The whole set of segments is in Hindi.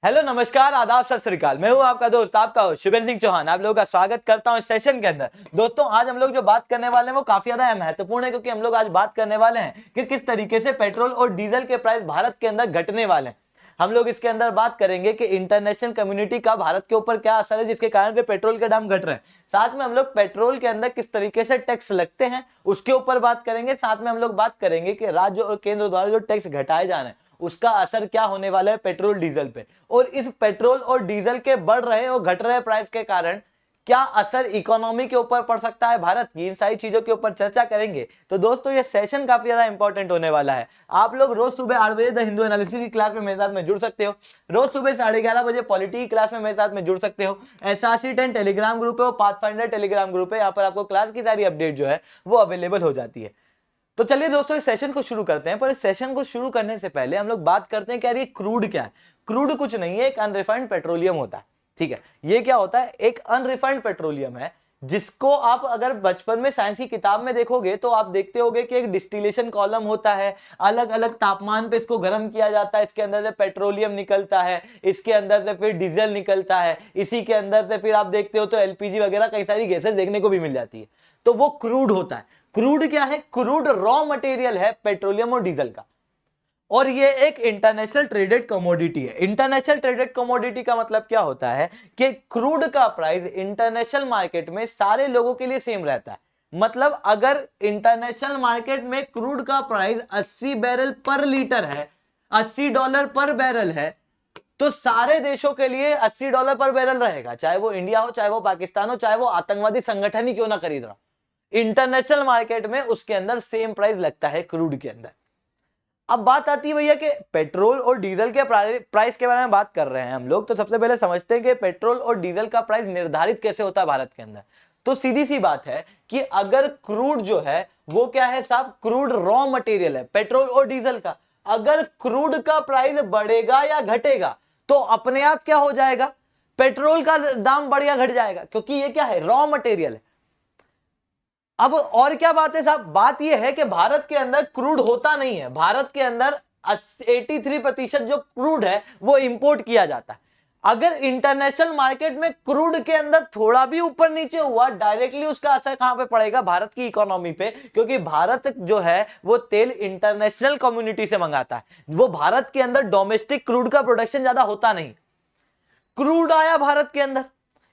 हेलो नमस्कार आदाब सत श्री अकाल। मैं हूं आपका दोस्त आपका होस्ट शुभेंद्र सिंह चौहान। आप लोगों का स्वागत करता हूं इस सेशन के अंदर। दोस्तों आज हम लोग जो बात करने वाले हैं वो काफी ज्यादा महत्वपूर्ण है, क्योंकि हम लोग आज बात करने वाले हैं कि किस तरीके से पेट्रोल और डीजल के प्राइस भारत के अंदर घटने वाले हैं। हम लोग इसके अंदर बात करेंगे कि इंटरनेशनल कम्युनिटी का भारत के ऊपर क्या असर है जिसके कारण से पेट्रोल के दाम घट रहे हैं। साथ में हम लोग पेट्रोल के अंदर किस तरीके से टैक्स लगते हैं उसके ऊपर बात करेंगे। साथ में हम लोग बात करेंगे कि राज्य और केंद्र द्वारा जो टैक्स घटाए जा रहे हैं उसका असर क्या होने वाला है पेट्रोल डीजल पे, और इस पेट्रोल और डीजल के बढ़ रहे और घट रहे प्राइस के कारण क्या असर इकोनॉमी के ऊपर पड़ सकता है भारत की, इन सारी चीजों के ऊपर चर्चा करेंगे। तो दोस्तों ये सेशन काफी ज्यादा इंपॉर्टेंट होने वाला है। आप लोग रोज सुबह 8 बजे द हिंदू एनालिसिस की क्लास में मेरे साथ में जुड़ सकते हो। रोज सुबह 11:30 बजे पॉलिटी की क्लास में मेरे साथ में जुड़ सकते हो। SRC10 टेलीग्राम ग्रुप है और पाथफाइंडर टेलीग्राम ग्रुप है, यहाँ पर आपको क्लास की सारी अपडेट जो है वो अवेलेबल हो जाती है। तो चलिए दोस्तों इस सेशन को शुरू करते हैं। पर इस सेशन को शुरू करने से पहले हम लोग बात करते हैं कि यार ये क्रूड क्या है। क्रूड कुछ नहीं है, एक अनरिफाइंड पेट्रोलियम होता है। ठीक है, ये क्या होता है? एक अनरिफाइंड पेट्रोलियम है जिसको आप अगर बचपन में साइंस की किताब में देखोगे तो आप देखते होगे कि एक डिस्टिलेशन कॉलम होता है, अलग अलग तापमान पे इसको गर्म किया जाता है, इसके अंदर से पेट्रोलियम निकलता है, इसके अंदर से फिर डीजल निकलता है, इसी के अंदर से फिर आप देखते हो तो LPG वगैरह कई सारी गैसेस देखने को भी मिल जाती है। तो वो क्रूड होता है। क्रूड क्या है? क्रूड रॉ मटेरियल है पेट्रोलियम और डीजल का, और ये एक इंटरनेशनल ट्रेडेड कमोडिटी है। इंटरनेशनल ट्रेडेड कमोडिटी का मतलब क्या होता है कि क्रूड का प्राइस इंटरनेशनल मार्केट में सारे लोगों के लिए सेम रहता है। मतलब अगर इंटरनेशनल मार्केट में क्रूड का प्राइस 80 बैरल पर लीटर है, $80 पर बैरल है, तो सारे देशों के लिए $80 पर बैरल रहेगा, चाहे वो इंडिया हो, चाहे वो पाकिस्तान हो, चाहे वो आतंकवादी संगठन ही क्यों ना खरीद रहा। इंटरनेशनल मार्केट में उसके अंदर सेम प्राइस लगता है क्रूड के अंदर। अब बात आती है भैया कि पेट्रोल और डीजल के प्राइस के बारे में बात कर रहे हैं हम लोग, तो सबसे पहले समझते हैं कि पेट्रोल और डीजल का प्राइस निर्धारित कैसे होता है भारत के अंदर। तो सीधी सी बात है कि अगर क्रूड जो है वो क्या है साहब, क्रूड रॉ मटेरियल है पेट्रोल और डीजल का। अगर क्रूड का प्राइस बढ़ेगा या घटेगा तो अपने आप क्या हो जाएगा, पेट्रोल का दाम बढ़ या घट जाएगा, क्योंककि ये क्या है, रॉ मटेरियल है। अब और क्या बात है साहब, बात यह है कि भारत के अंदर क्रूड होता नहीं है। भारत के अंदर 83% जो क्रूड है वो इंपोर्ट किया जाता है। अगर इंटरनेशनल मार्केट में क्रूड के अंदर थोड़ा भी ऊपर नीचे हुआ, डायरेक्टली उसका असर कहां पे पड़ेगा, भारत की इकोनॉमी पे, क्योंकि भारत जो है वो तेल इंटरनेशनल कम्युनिटी से मंगाता है। वो भारत के अंदर डोमेस्टिक क्रूड का प्रोडक्शन ज्यादा होता नहीं। क्रूड आया भारत के अंदर,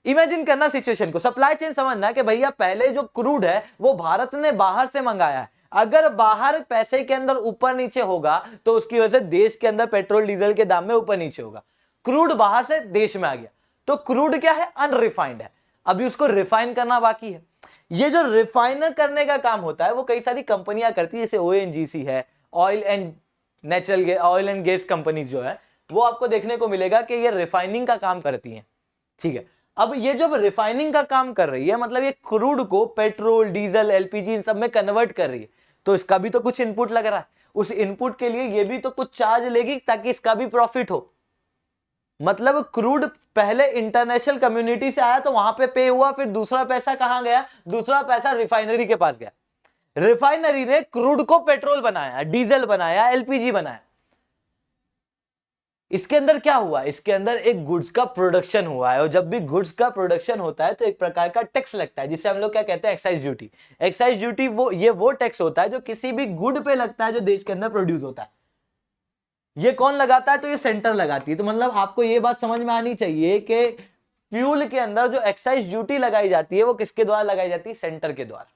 इमेजिन करना सिचुएशन को, सप्लाई चेन समझना कि भैया पहले जो क्रूड है वो भारत ने बाहर से मंगाया है। अगर बाहर पैसे के अंदर ऊपर नीचे होगा तो उसकी वजह से देश के अंदर पेट्रोल डीजल के दाम में ऊपर नीचे होगा। क्रूड बाहर से देश में आ गया, तो क्रूड क्या है, अनरिफाइंड है। अभी उसको रिफाइन करना बाकी है। ये जो रिफाइनर करने का काम होता है वो कई सारी कंपनियां करती है, जैसे ONGC है, ऑयल एंड गैस कंपनीज जो है वो आपको देखने को मिलेगा कि ये रिफाइनिंग का काम करती हैं। ठीक है, अब ये जब रिफाइनिंग का काम कर रही है मतलब ये क्रूड को पेट्रोल डीजल LPG इन सब में कन्वर्ट कर रही है, तो इसका भी तो कुछ इनपुट लग रहा है। उस इनपुट के लिए ये भी तो कुछ चार्ज लेगी ताकि इसका भी प्रॉफिट हो। मतलब क्रूड पहले इंटरनेशनल कम्युनिटी से आया तो वहां पे हुआ, फिर दूसरा पैसा कहां गया, दूसरा पैसा रिफाइनरी के पास गया। रिफाइनरी ने क्रूड को पेट्रोल बनाया, डीजल बनाया, LPG बनाया। इसके अंदर क्या हुआ, इसके अंदर एक गुड्स का प्रोडक्शन हुआ है, और जब भी गुड्स का प्रोडक्शन होता है तो एक प्रकार का टैक्स लगता है जिसे हम लोग क्या कहते हैं, एक्साइज ड्यूटी। एक्साइज ड्यूटी वो टैक्स होता है जो किसी भी गुड पे लगता है जो देश के अंदर प्रोड्यूस होता है। ये कौन लगाता है, तो ये सेंटर लगाती है। तो मतलब आपको ये बात समझ में आनी चाहिए कि फ्यूल के अंदर जो एक्साइज ड्यूटी लगाई जाती है वो किसके द्वारा लगाई जाती है, सेंटर के द्वारा।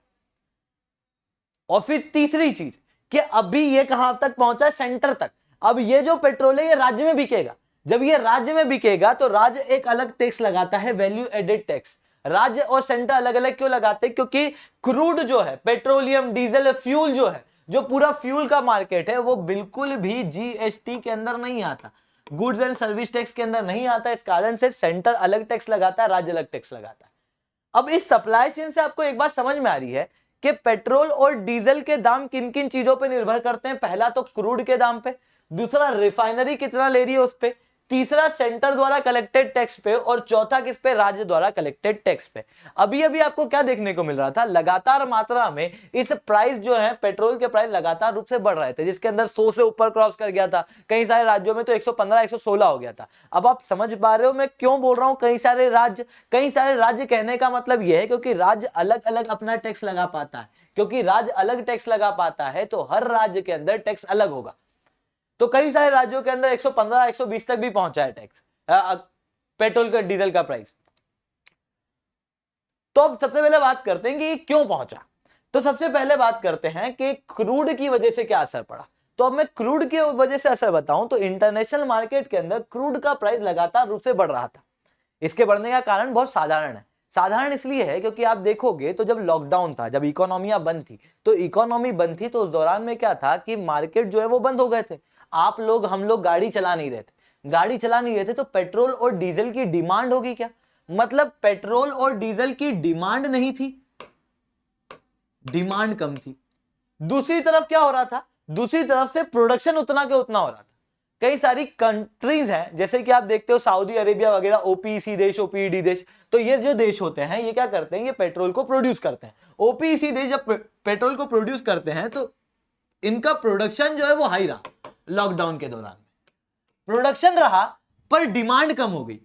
और फिर तीसरी चीज कि अभी ये कहां तक पहुंचा है, सेंटर तक। अब ये जो पेट्रोल है ये राज्य में बिकेगा। जब ये राज्य में बिकेगा तो राज्य एक अलग टैक्स लगाता है, वैल्यू एडेड टैक्स। राज्य और सेंटर अलग अलग क्यों लगाते हैं, क्योंकि क्रूड जो है, पेट्रोलियम डीजल फ्यूल जो है, जो पूरा फ्यूल का मार्केट है वो बिल्कुल भी GST के अंदर नहीं आता, गुड्स एंड सर्विस टैक्स के अंदर नहीं आता। इस कारण से सेंटर अलग टैक्स लगाता है, राज्य अलग टैक्स लगाता है। अब इस सप्लाई चेन से आपको एक बात समझ में आ रही है कि पेट्रोल और डीजल के दाम किन किन चीजों पर निर्भर करते हैं। पहला तो क्रूड के दाम पे, दूसरा रिफाइनरी कितना ले रही है उस पे, तीसरा सेंटर द्वारा कलेक्टेड टैक्स पे, और चौथा किस पे, राज्य द्वारा कलेक्टेड टैक्स पे। अभी अभी आपको क्या देखने को मिल रहा था, लगातार मात्रा में इस प्राइस जो है, पेट्रोल के प्राइस लगातार रूप से बढ़ रहे थे, जिसके अंदर 100 से ऊपर क्रॉस कर गया था, कई सारे राज्यों में तो 115 116 हो गया था। अब आप समझ पा रहे हो मैं क्यों बोल रहा हूं कई सारे राज्य। कई सारे राज्य कहने का मतलब यह है क्योंकि राज्य अलग अलग अपना टैक्स लगा पाता है, क्योंकि राज्य अलग टैक्स लगा पाता है तो हर राज्य के अंदर टैक्स अलग होगा। तो कई सारे राज्यों के अंदर 115 120 तक भी पहुंचा है टैक्स, पेट्रोल का, डीजल का प्राइस। तो अब सबसे पहले बात करते हैं कि क्यों पहुंचा। तो सबसे पहले बात करते हैं कि क्रूड की वजह से क्या असर पड़ा। तो अब मैं क्रूड की वजह से असर बताऊं तो इंटरनेशनल मार्केट के अंदर क्रूड का प्राइस लगातार रूप से बढ़ रहा था। इसके बढ़ने का कारण बहुत साधारण है। साधारण इसलिए है क्योंकि आप देखोगे तो जब लॉकडाउन था, जब इकोनॉमियां बंद थी, तो इकोनॉमी बंद थी तो उस दौरान में क्या था कि मार्केट जो है वो बंद हो गए थे। आप लोग, हम लोग गाड़ी चला नहीं रहे थे, गाड़ी चला नहीं रहे थे तो पेट्रोल और डीजल की डिमांड होगी क्या, मतलब पेट्रोल और डीजल की डिमांड नहीं थी, डिमांड कम थी। दूसरी तरफ क्या हो रहा था, दूसरी तरफ से प्रोडक्शन उतना के उतना हो रहा था। कई सारी कंट्रीज हैं जैसे कि आप देखते हो सऊदी अरेबिया वगैरह, ओपीईसी देश, ओपीईडी देश, तो ये जो देश होते हैं ये क्या करते हैं, ये पेट्रोल को प्रोड्यूस करते हैं। ओपीईसी देश जब पेट्रोल को प्रोड्यूस करते हैं तो इनका प्रोडक्शन जो है वो हाई रहा। लॉकडाउन के दौरान प्रोडक्शन रहा पर डिमांड कम हो गई।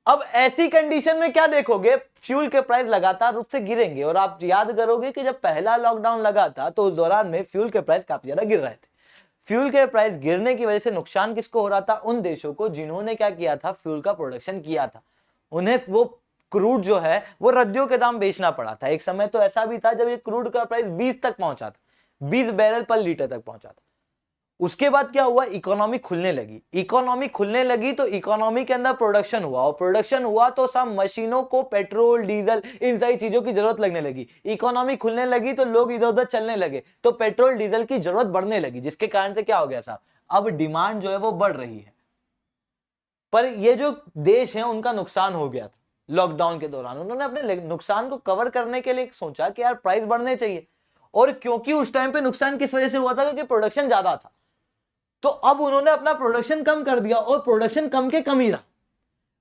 अब ऐसी कंडीशन में क्या देखोगे, फ्यूल के प्राइस लगातार रूप से गिरेंगे। और आप याद करोगे कि जब पहला लॉकडाउन लगा था तो उस दौरान में फ्यूल के प्राइस काफी ज्यादा गिर रहे थे। फ्यूल के प्राइस गिरने की वजह से नुकसान किसको हो रहा था, उन देशों को जिन्होंने क्या किया था, फ्यूल का प्रोडक्शन किया था। उन्हें वो क्रूड जो है वो रद्दियों के दाम बेचना पड़ा था। एक समय तो ऐसा भी था जब ये क्रूड का प्राइस 20 तक पहुंचा था, 20 बैरल पर लीटर तक पहुंचा था। उसके बाद क्या हुआ, इकोनॉमी खुलने लगी। इकोनॉमी खुलने लगी तो इकोनॉमी के अंदर प्रोडक्शन हुआ, और प्रोडक्शन हुआ तो सब मशीनों को पेट्रोल, डीजल, इन सारी चीजों की जरूरत लगने लगी। इकोनॉमी खुलने लगी तो लोग इधर उधर चलने लगे तो पेट्रोल डीजल की जरूरत बढ़ने लगी, जिसके कारण से क्या हो गया साहब, अब डिमांड जो है वो बढ़ रही है। पर ये जो देश है उनका नुकसान हो गया था लॉकडाउन के दौरान। उन्होंने अपने नुकसान को कवर करने के लिए सोचा कि यार प्राइस बढ़ने चाहिए। और क्योंकि उस टाइम पे नुकसान किस वजह से हुआ था, क्योंकि प्रोडक्शन ज्यादा था, तो अब उन्होंने अपना प्रोडक्शन कम कर दिया, और प्रोडक्शन कम के कम ही रहा।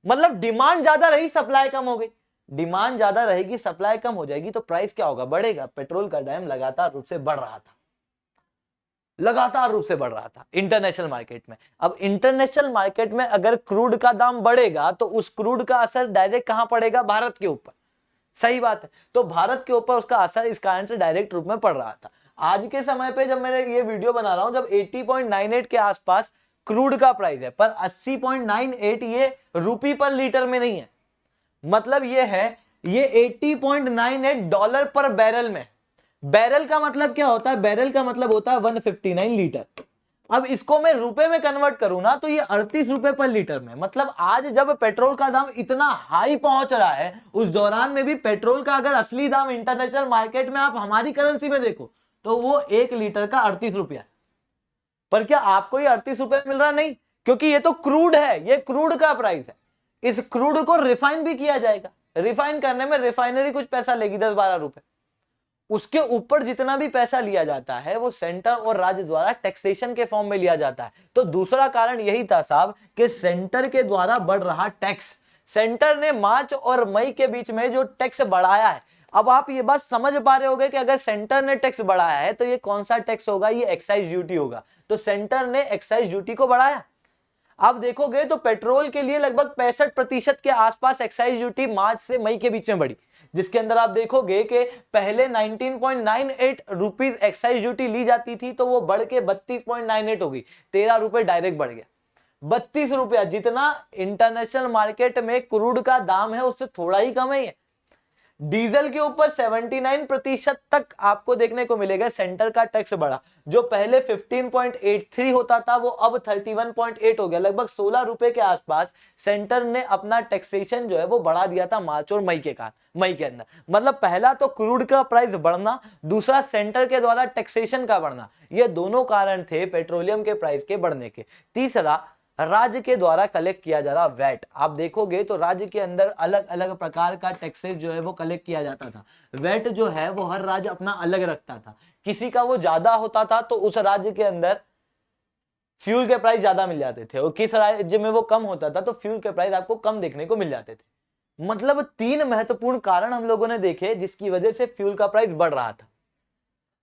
मतलब डिमांड ज्यादा रही, सप्लाई कम हो गई। डिमांड ज्यादा रहेगी, सप्लाई कम हो जाएगी तो प्राइस क्या होगा, बढ़ेगा। पेट्रोल का दाम लगातार रूप से बढ़ रहा था, लगातार रूप से बढ़ रहा था इंटरनेशनल मार्केट में। अब इंटरनेशनल मार्केट में अगर क्रूड का दाम बढ़ेगा तो उस क्रूड का असर डायरेक्ट कहां पड़ेगा, भारत के ऊपर। सही बात है, तो भारत के ऊपर उसका असर इस कारण से डायरेक्ट रूप में पड़ रहा था। आज के समय पे जब मैं ये वीडियो बना रहा हूं, जब 80.98 के आसपास क्रूड का प्राइस है, पर 80.98 ये रुपी पर लीटर में नहीं है, मतलब ये है, ये 80.98 डॉलर पर बैरल में। बैरल का मतलब क्या होता है, बैरल का मतलब होता है 159 लीटर। अब इसको मैं रुपए में कन्वर्ट करूं ना तो ये 38 रुपए पर लीटर में। मतलब आज जब पेट्रोल का दाम इतना हाई पहुंच रहा है, उस दौरान में भी पेट्रोल का अगर असली दाम इंटरनेशनल मार्केट में आप हमारी करेंसी में देखो तो वो 1 लीटर का 38 रुपया। पर क्या आपको ये 38 रुपए मिल रहा, नहीं, क्योंकि ये तो क्रूड है, ये क्रूड का प्राइस है। इस क्रूड को रिफाइन भी किया जाएगा, रिफाइन करने में रिफाइनरी कुछ पैसा लेगी, 10-12 रुपए। उसके ऊपर जितना भी पैसा लिया जाता है वो सेंटर और राज्य द्वारा टैक्सेशन के फॉर्म में लिया जाता है। तो दूसरा कारण यही था साहब कि सेंटर के द्वारा बढ़ रहा टैक्स। सेंटर ने मार्च और मई के बीच में जो टैक्स बढ़ाया है, अब आप ये बात समझ पा रहे होंगे कि अगर सेंटर ने टैक्स बढ़ाया है तो ये कौन सा टैक्स होगा, ये एक्साइज ड्यूटी होगा। तो सेंटर ने एक्साइज ड्यूटी को बढ़ाया। आप देखोगे तो पेट्रोल के लिए लगभग 65% के आसपास एक्साइज ड्यूटी मार्च से मई के बीच में बढ़ी, जिसके अंदर आप देखोगे कि पहले 19.98 रुपीज एक्साइज ड्यूटी ली जाती थी तो वो बढ़ के 32.98 हो गई, 13 रुपए डायरेक्ट बढ़ गया। 32 रुपया, जितना इंटरनेशनल मार्केट में क्रूड का दाम है उससे थोड़ा ही कम है। डीजल के ऊपर 79% तक आपको देखने को मिलेगा सेंटर का टैक्स बढ़ा। जो पहले 15.83 होता था वो अब 31.8 हो गया, लगभग 16 रुपए के आसपास सेंटर ने अपना टैक्सेशन जो है वो बढ़ा दिया था मार्च और मई के अंदर। मतलब पहला तो क्रूड का प्राइस बढ़ना, दूसरा सेंटर के द्वारा टैक्सेशन का बढ़ना, ये दोनों कारण थे पेट्रोलियम के प्राइस के बढ़ने के। तीसरा, राज्य के द्वारा कलेक्ट किया जा रहा वैट। आप देखोगे तो राज्य के अंदर अलग अलग प्रकार का टैक्सेस जो है वो कलेक्ट किया जाता था। वैट जो है वो हर राज्य अपना अलग रखता था, किसी का वो ज्यादा होता था तो उस राज्य के अंदर फ्यूल के प्राइस ज्यादा मिल जाते थे, और किस राज्य में वो कम होता था तो फ्यूल के प्राइस आपको कम देखने को मिल जाते थे। मतलब 3 महत्वपूर्ण कारण हम लोगों ने देखे जिसकी वजह से फ्यूल का प्राइस बढ़ रहा था।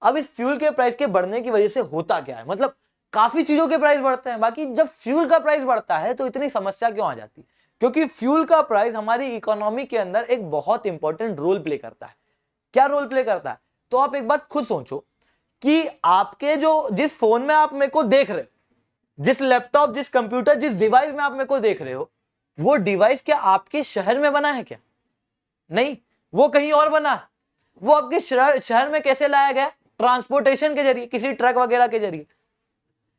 अब इस फ्यूल के प्राइस के बढ़ने की वजह से होता क्या है, मतलब काफी चीजों के प्राइस बढ़ते हैं, बाकी जब फ्यूल का प्राइस बढ़ता है तो इतनी समस्या क्यों आ जाती है? क्योंकि फ्यूल का प्राइस हमारी इकोनॉमी के अंदर एक बहुत इंपॉर्टेंट रोल प्ले करता है। क्या रोल प्ले करता है? तो आप एक बात खुद सोचो कि आपके जो जिस फोन में आप मेरे को देख रहे हो, जिस लैपटॉप, जिस कंप्यूटर, जिस डिवाइस में आप मेरे को देख रहे हो, वो डिवाइस क्या आपके शहर में बना है क्या? नहीं, वो कहीं और बना है। वो आपके शहर में कैसे लाया गया? ट्रांसपोर्टेशन के जरिए, किसी ट्रक वगैरह के जरिए।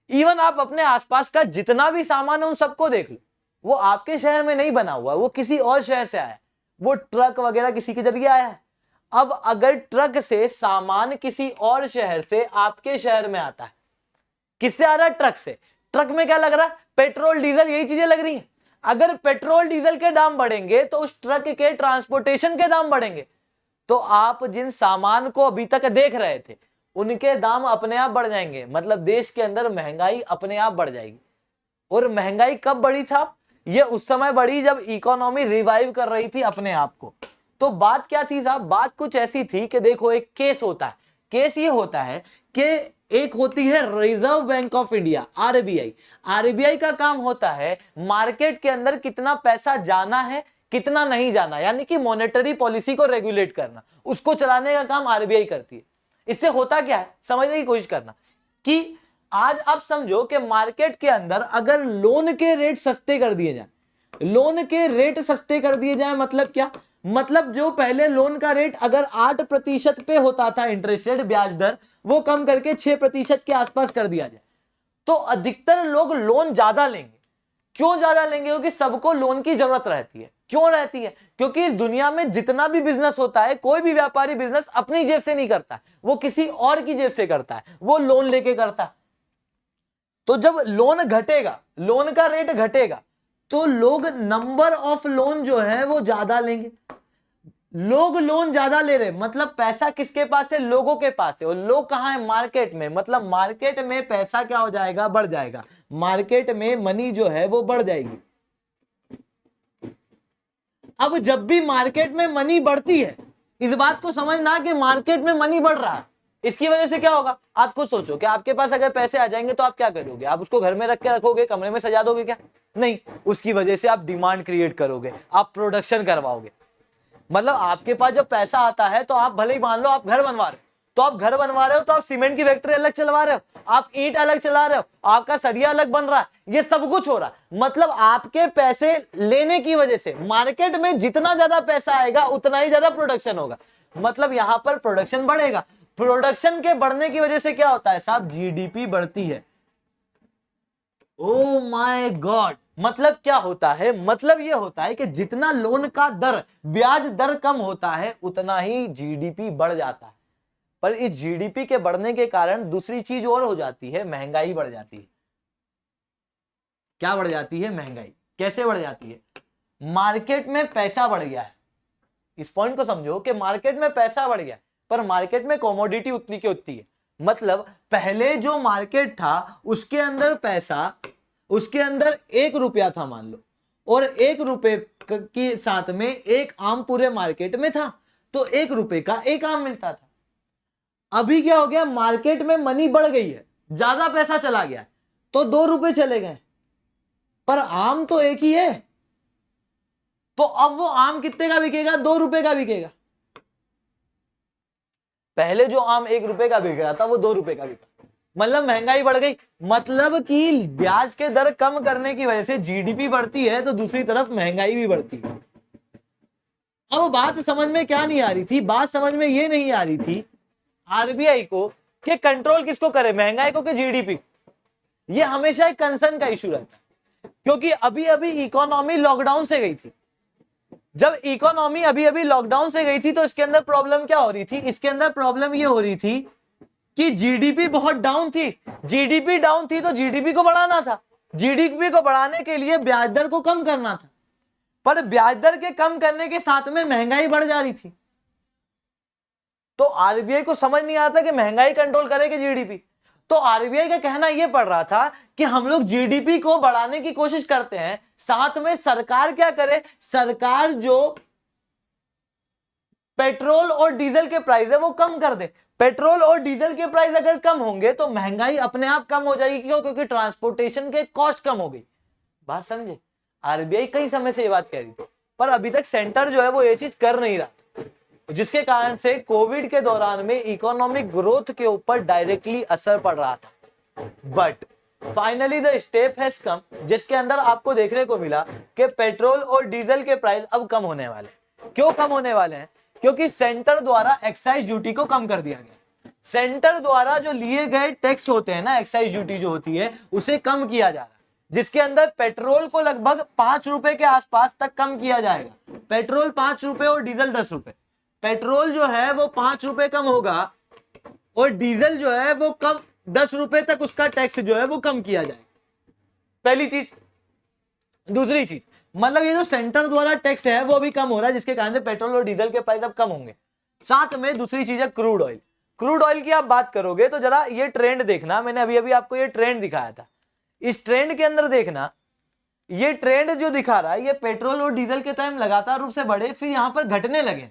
इवन आप अपने आसपास का जितना भी सामान है उन सबको देख लो, वो आपके शहर में नहीं बना हुआ, वो किसी और शहर से आया, वो ट्रक वगैरह किसी के जरिए आया है। अब अगर ट्रक से सामान किसी और शहर से आपके शहर में आता है, किससे आ रहा है? ट्रक से। ट्रक में क्या लग रहा है? पेट्रोल, डीजल, यही चीजें लग रही हैं। अगर पेट्रोल डीजल के दाम बढ़ेंगे तो उस ट्रक के ट्रांसपोर्टेशन के दाम बढ़ेंगे, तो आप जिन सामान को अभी तक देख रहे थे उनके दाम अपने आप बढ़ जाएंगे। मतलब देश के अंदर महंगाई अपने आप बढ़ जाएगी। और महंगाई कब बढ़ी था? ये उस समय बढ़ी जब इकोनॉमी रिवाइव कर रही थी अपने आप को। तो बात क्या थी साहब? बात कुछ ऐसी थी कि देखो, एक केस होता है। केस ये होता है कि एक होती है reserve bank of India, RBI. RBI का काम होता है मार्केट के अंदर कितना पैसा जाना है, कितना नहीं जाना, यानी कि मॉनेटरी पॉलिसी को रेगुलेट करना, उसको चलाने का काम आरबीआई करती है। इससे होता क्या है, समझने की कोशिश करना कि आज आप समझो कि मार्केट के अंदर अगर लोन के रेट सस्ते कर दिए जाए, लोन के रेट सस्ते कर दिए जाए, मतलब क्या? मतलब जो पहले लोन का रेट अगर 8% पे होता था, इंटरेस्ट रेट, ब्याज दर, वो कम करके 6% के आसपास कर दिया जाए, तो अधिकतर लोग लोन ज्यादा लेंगे। क्यों ज्यादा लेंगे? क्योंकि सबको लोन की जरूरत रहती है। क्यों रहती है? क्योंकि इस दुनिया में जितना भी बिजनेस होता है, कोई भी व्यापारी बिजनेस अपनी जेब से नहीं करता, वो किसी और की जेब से करता है, वो लोन लेके करता है। तो जब लोन घटेगा, लोन का रेट घटेगा, तो लोग नंबर ऑफ लोन जो है वो ज्यादा लेंगे। लोग लोन ज्यादा ले रहे, मतलब पैसा किसके पास है? लोगों के पास है। और लोग कहां है? मार्केट में। मतलब मार्केट में पैसा क्या हो जाएगा? बढ़ जाएगा। मार्केट में मनी जो है वो बढ़ जाएगी। अब जब भी मार्केट में मनी बढ़ती है, इस बात को समझना कि मार्केट में मनी बढ़ रहा है, इसकी वजह से क्या होगा? आप खुद सोचो कि आपके पास अगर पैसे आ जाएंगे तो आप क्या करोगे? आप उसको घर में रख के रखोगे, कमरे में सजा दोगे क्या? नहीं, उसकी वजह से आप डिमांड क्रिएट करोगे, आप प्रोडक्शन करवाओगे। मतलब आपके पास जब पैसा आता है तो आप भले ही मान लो आप घर बनवा रहे हो, तो आप घर बनवा रहे हो तो आप सीमेंट की फैक्ट्री अलग चलवा रहे हो, आप ईंट अलग चला रहे हो, आपका सरिया अलग बन रहा है, ये सब कुछ हो रहा है। मतलब आपके पैसे लेने की वजह से मार्केट में जितना ज्यादा पैसा आएगा उतना ही ज्यादा प्रोडक्शन होगा। मतलब यहां पर प्रोडक्शन बढ़ेगा। प्रोडक्शन के बढ़ने की वजह से क्या होता है साहब? जीडीपी बढ़ती है। Oh my God! मतलब क्या होता है? मतलब यह होता है कि जितना लोन का दर, ब्याज दर कम होता है उतना ही जीडीपी बढ़ जाता है। पर इस जीडीपी के बढ़ने के कारण दूसरी चीज और हो जाती है, महंगाई बढ़ जाती है। क्या बढ़ जाती है? महंगाई। कैसे बढ़ जाती है? मार्केट में पैसा बढ़ गया है। इस पॉइंट को समझो कि मार्केट में पैसा बढ़ गया, पर मार्केट में कमोडिटी उतनी की उतनी है। मतलब पहले जो मार्केट था उसके अंदर पैसा, उसके अंदर 1 रुपया था मान लो, और 1 रुपए के साथ में एक आम पूरे मार्केट में था, तो 1 रुपए का एक आम मिलता था। अभी क्या हो गया? मार्केट में मनी बढ़ गई है, ज्यादा पैसा चला गया, तो 2 रुपए चले गए, पर आम तो एक ही है। तो अब वो आम कितने का बिकेगा? 2 रुपए का बिकेगा। पहले जो आम 1 रुपए का बिक रहा था वो 2 रुपए का बिका। मतलब महंगाई बढ़ गई। मतलब कि ब्याज के दर कम करने की वजह से जीडीपी बढ़ती है, तो दूसरी तरफ महंगाई भी बढ़ती है। अब बात समझ में क्या नहीं आ रही थी? बात समझ में ये नहीं आ रही थी आरबीआई को कि कंट्रोल किसको करे, महंगाई को कि जीडीपी? ये हमेशा एक कंसर्न का इशू रहता है, क्योंकि अभी अभी इकोनॉमी लॉकडाउन से गई थी। जब इकोनॉमी अभी अभी लॉकडाउन से गई थी तो इसके अंदर प्रॉब्लम क्या हो रही थी? इसके अंदर प्रॉब्लम ये हो रही थी कि जीडीपी बहुत डाउन थी। जीडीपी डाउन थी तो जीडीपी को बढ़ाना था। जीडीपी को बढ़ाने के लिए ब्याज दर को कम करना था, पर ब्याज दर के कम करने के साथ में महंगाई बढ़ जा रही थी। तो आरबीआई को समझ नहीं आता कि महंगाई कंट्रोल करे कि जीडीपी। तो आरबीआई का कहना यह पड़ रहा था कि हम लोग जीडीपी को बढ़ाने की कोशिश करते हैं, साथ में सरकार क्या करे, सरकार जो पेट्रोल और डीजल के प्राइस है वो कम कर दे। पेट्रोल और डीजल के प्राइस अगर कम होंगे तो महंगाई अपने आप कम हो जाएगी। क्यों? क्योंकि ट्रांसपोर्टेशन के कॉस्ट कम हो गई। बात समझे? आरबीआई कई समय से ये बात कह रही थी, पर अभी तक सेंटर जो है वो ये चीज कर नहीं रहा, जिसके कारण से कोविड के दौरान में इकोनॉमिक ग्रोथ के ऊपर डायरेक्टली असर पड़ रहा था। But finally the step has come, जिसके अंदर आपको देखने को मिला कि पेट्रोल और डीजल के प्राइस अब कम होने वाले हैं। क्यों कम होने वाले हैं? क्योंकि सेंटर द्वारा एक्साइज ड्यूटी को कम कर दिया गया। सेंटर द्वारा जो लिए गए टैक्स होते हैं ना, एक्साइज ड्यूटी जो होती है, उसे कम किया जा रहा है, जिसके अंदर पेट्रोल को लगभग 5 रुपए के आसपास तक कम किया जाएगा। पेट्रोल 5 रुपए और डीजल 10 रुपए। पेट्रोल जो है वो 5 रुपए कम होगा और डीजल जो है वो कम 10 रुपए तक उसका टैक्स जो है वो कम किया जाएगा। पहली चीज। दूसरी चीज, मतलब ये जो सेंटर द्वारा टैक्स है वो भी कम हो रहा है, जिसके कारण से पेट्रोल और डीजल के प्राइस अब कम होंगे। साथ में दूसरी चीज है क्रूड ऑयल। क्रूड ऑयल की आप बात करोगे तो जरा ये ट्रेंड देखना, मैंने अभी अभी आपको ये ट्रेंड दिखाया था। इस ट्रेंड के अंदर देखना, ये ट्रेंड जो दिखा रहा है ये पेट्रोल और डीजल के टाइम लगातार रूप से बढ़े, फिर यहां पर घटने लगे।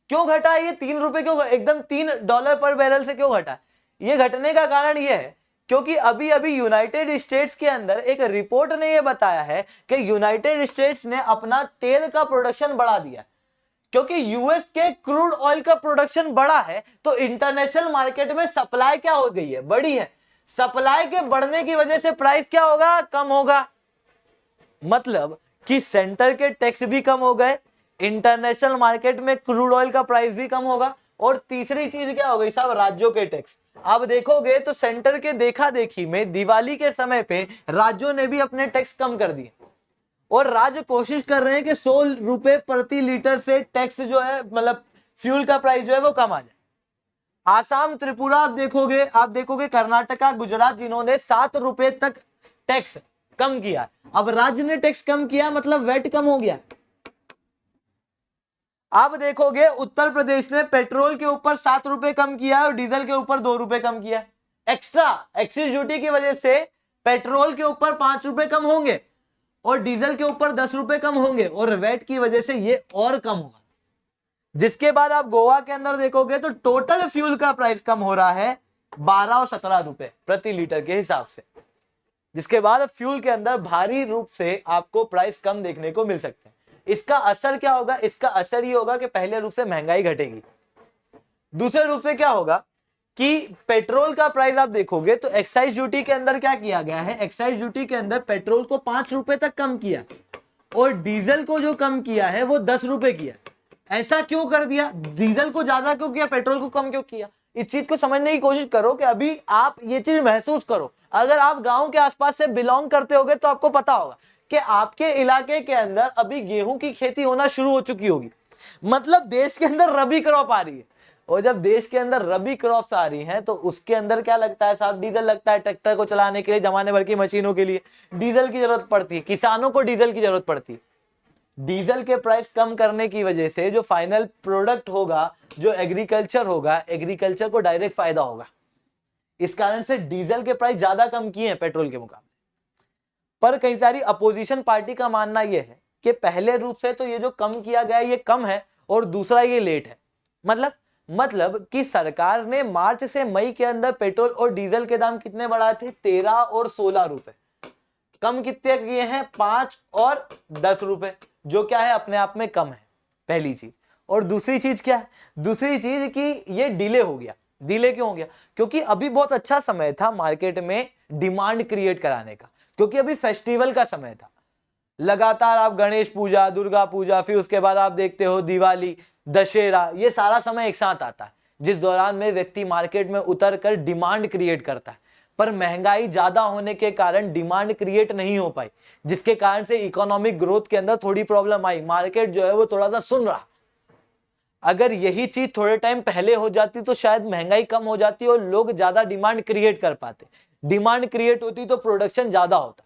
क्यों घटा? ये 3 रुपए क्यों, एकदम $3 पर बैरल से क्यों घटा? ये घटने का कारण ये है क्योंकि अभी अभी यूनाइटेड स्टेट्स के अंदर एक रिपोर्ट ने यह बताया है कि यूनाइटेड स्टेट्स ने अपना तेल का प्रोडक्शन बढ़ा दिया। क्योंकि यूएस के क्रूड ऑयल का प्रोडक्शन बढ़ा है तो इंटरनेशनल मार्केट में सप्लाई क्या हो गई है? बढ़ी है। सप्लाई के बढ़ने की वजह से प्राइस क्या होगा? कम होगा। मतलब कि सेंटर के टैक्स भी कम हो गए, इंटरनेशनल मार्केट में क्रूड ऑयल का प्राइस भी कम होगा, और तीसरी चीज क्या हो गई साहब? राज्यों के टैक्स। आप देखोगे तो सेंटर के देखा देखी में दिवाली के समय पे राज्यों ने भी अपने टैक्स कम कर दिए, और राज्य कोशिश कर रहे हैं कि 100 रुपए प्रति लीटर से टैक्स जो है, मतलब फ्यूल का प्राइस जो है वो कम आ जाए। आसाम, त्रिपुरा आप देखोगे कर्नाटका, गुजरात, जिन्होंने 7 रुपए तक टैक्स कम किया। अब राज्य ने टैक्स कम किया मतलब वैट कम हो गया। आप देखोगे उत्तर प्रदेश ने पेट्रोल के ऊपर 7 रुपए कम किया और डीजल के ऊपर 2 रुपए कम किया। एक्स्ट्रा एक्साइज ड्यूटी की वजह से पेट्रोल के ऊपर 5 रुपए कम होंगे और डीजल के ऊपर 10 रुपए कम होंगे, और वैट की वजह से ये और कम होगा। जिसके बाद आप गोवा के अंदर देखोगे तो टोटल फ्यूल का प्राइस कम हो रहा है 12 और 17 रुपए प्रति लीटर के हिसाब से। जिसके बाद फ्यूल के अंदर भारी रूप से आपको प्राइस कम देखने को मिल सकते हैं। इसका असर क्या होगा? इसका असर ये होगा कि पहले रूप से महंगाई घटेगी, दूसरे रूप से क्या होगा कि पेट्रोल का प्राइस आप देखोगे तो एक्साइज ड्यूटी के अंदर क्या किया गया है? एक्साइज ड्यूटी के अंदर पेट्रोल को 5 रुपए तक कम किया और डीजल को जो कम किया है वो 10 रुपए किया। ऐसा क्यों कर दिया? डीजल को ज्यादा क्यों किया, पेट्रोल को कम क्यों किया? इस चीज को समझने की कोशिश करो कि अभी आप ये चीज महसूस करो। अगर आप गांव के आसपास से बिलोंग करते होगे तो आपको पता होगा कि आपके इलाके के अंदर अभी गेहूं की खेती होना शुरू हो चुकी होगी। मतलब देश के अंदर रबी क्रॉप आ रही है, और जब देश के अंदर रबी क्रॉप्स आ रही हैं तो उसके अंदर क्या लगता है साहब? डीजल लगता है। ट्रैक्टर को चलाने के लिए, जमाने भर की मशीनों के लिए डीजल की जरूरत पड़ती है, किसानों को डीजल की जरूरत पड़ती है। डीजल के प्राइस कम करने की वजह से जो फाइनल प्रोडक्ट होगा, जो एग्रीकल्चर होगा, एग्रीकल्चर को डायरेक्ट फायदा होगा। इस कारण से डीजल के प्राइस ज्यादा कम किए हैं पेट्रोल के मुकाबले। पर कई सारी अपोजिशन पार्टी का मानना यह है कि पहले रूप से तो ये जो कम किया गया ये कम है, और दूसरा ये लेट है। मतलब कि सरकार ने मार्च से मई के अंदर पेट्रोल और डीजल के दाम कितने बढ़ाए थे? 13 और 16 रुपए। कम कितने किए हैं? 5 और 10 रुपए, जो क्या है अपने आप में कम है, पहली चीज। और दूसरी चीज क्या है? दूसरी चीज कि ये डिले हो गया। डिले क्यों हो गया? क्योंकि अभी बहुत अच्छा समय था मार्केट में डिमांड क्रिएट कराने का, क्योंकि अभी फेस्टिवल का समय था। लगातार आप गणेश पूजा, दुर्गा पूजा, फिर उसके बाद आप देखते हो दिवाली, दशहरा, ये सारा समय एक साथ आता है, जिस दौरान में व्यक्ति मार्केट में उतर कर डिमांड क्रिएट करता है। पर महंगाई ज्यादा होने के कारण डिमांड क्रिएट नहीं हो पाई, जिसके कारण से इकोनॉमिक ग्रोथ के अंदर थोड़ी प्रॉब्लम आई। मार्केट जो है वो थोड़ा सा सुन रहा। अगर यही चीज थोड़े टाइम पहले हो जाती तो शायद महंगाई कम हो जाती और लोग ज्यादा डिमांड क्रिएट कर पाते। डिमांड क्रिएट होती तो प्रोडक्शन ज्यादा होता।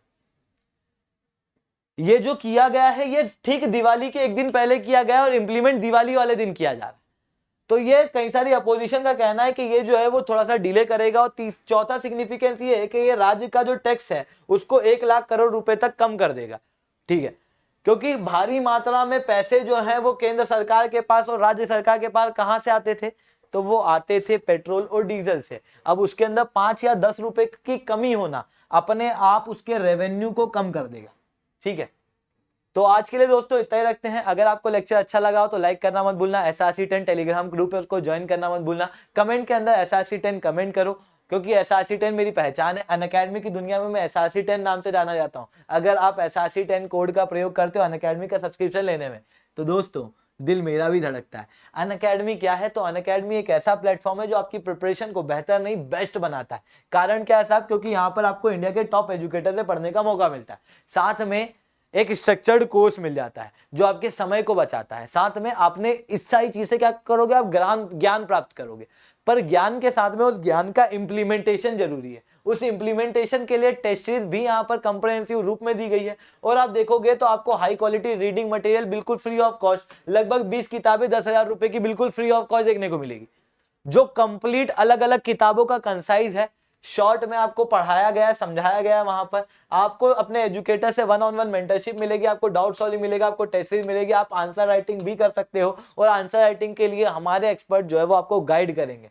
ये जो किया गया है ये ठीक दिवाली के एक दिन पहले किया गया और इंप्लीमेंट दिवाली वाले दिन किया जा रहा है। तो ये कई सारी अपोजिशन का कहना है कि ये जो है वो थोड़ा सा डिले करेगा। और चौथा सिग्निफिकेंस ये है कि ये राज्य का जो टैक्स है उसको 1 लाख करोड़ रुपए तक कम कर देगा। ठीक है, क्योंकि भारी मात्रा में पैसे जो है वो केंद्र सरकार के पास और राज्य सरकार के पास कहां से आते थे, तो वो आते थे पेट्रोल और डीजल से। अब उसके अंदर 5 या 10 रुपए की कमी होना अपने आप उसके रेवेन्यू को कम कर देगा। ठीक है, तो आज के लिए दोस्तों इतना ही रखते हैं। अगर आपको लेक्चर अच्छा लगा हो तो लाइक करना मत भूलना। SRC10 टेलीग्राम ग्रुप है, उसको ज्वाइन करना मत भूलना। कमेंट के अंदर SRC10 कमेंट करो, क्योंकि SRC10 मेरी पहचान है। अनअकैडमी की दुनिया में मैं SRC10 नाम से जाना जाता हूं। अगर आप SRC10 कोड का प्रयोग करते हो अनअकैडमी का सब्सक्रिप्शन लेने में, तो दोस्तों दिल मेरा भी धड़कता है। अनअकैडमी क्या है, तो अनअकैडमी एक ऐसा प्लेटफॉर्म है जो आपकी प्रिपरेशन को बेहतर नहीं बेस्ट बनाता है। कारण क्या है साहब, क्योंकि यहाँ पर आपको इंडिया के टॉप एजुकेटर से पढ़ने का मौका मिलता है, साथ में एक स्ट्रक्चर्ड कोर्स मिल जाता है जो आपके समय को बचाता है, साथ में आपने इस सारी चीज से क्या करोगे, आप ज्ञान प्राप्त करोगे। पर ज्ञान के साथ में उस ज्ञान का इंप्लीमेंटेशन जरूरी है। उस इंप्लीमेंटेशन के लिए टेस्ट सीरीज भी यहाँ पर कंप्रहेंसिव रूप में दी गई है। और आप देखोगे तो आपको हाई क्वालिटी रीडिंग मटेरियल बिल्कुल फ्री ऑफ कॉस्ट, लगभग 20 किताबें 10,000 रुपए की बिल्कुल फ्री ऑफ कॉस्ट देखने को मिलेगी, जो कंप्लीट अलग अलग किताबों का कंसाइज है। शॉर्ट में आपको पढ़ाया गया है, समझाया गया है। वहां पर आपको अपने एजुकेटर से 1-on-1 मेंटरशिप मिलेगी, आपको डाउट सॉल्विंग मिलेगा, आपको टेस्ट सीरीज मिलेगी, आप आंसर राइटिंग भी कर सकते हो। और आंसर राइटिंग के लिए हमारे एक्सपर्ट जो है वो आपको गाइड करेंगे।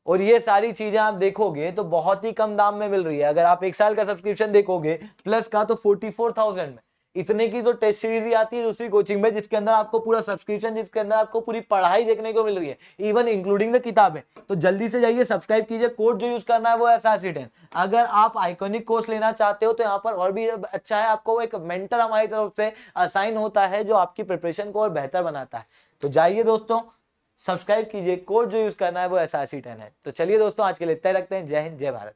और ये सारी चीजें आप देखोगे तो बहुत ही कम दाम में मिल रही है। अगर आप 1 साल का सब्सक्रिप्शन देखोगे प्लस का, तो 44,000 में इतने की तो टेस्ट सीरीज ही आती है दूसरी कोचिंग में, जिसके अंदर आपको पूरा सब्सक्रिप्शन, जिसके अंदर आपको पूरी पढ़ाई देखने को मिल रही है, इवन इंक्लूडिंग द किताबें। तो जल्दी से जाइए, सब्सक्राइब कीजिए। कोड जो यूज करना है वो SRC10। अगर आप आइकॉनिक कोर्स लेना चाहते हो तो यहाँ पर और भी अच्छा है, आपको एक मेंटर हमारी तरफ से असाइन होता है जो आपकी प्रिपरेशन को और बेहतर बनाता है। तो जाइए दोस्तों, सब्सक्राइब कीजिए। कोड जो यूज करना है वो SRC10 है। तो चलिए दोस्तों, आज के लिए इतना ही रखते हैं। जय हिंद, जय भारत।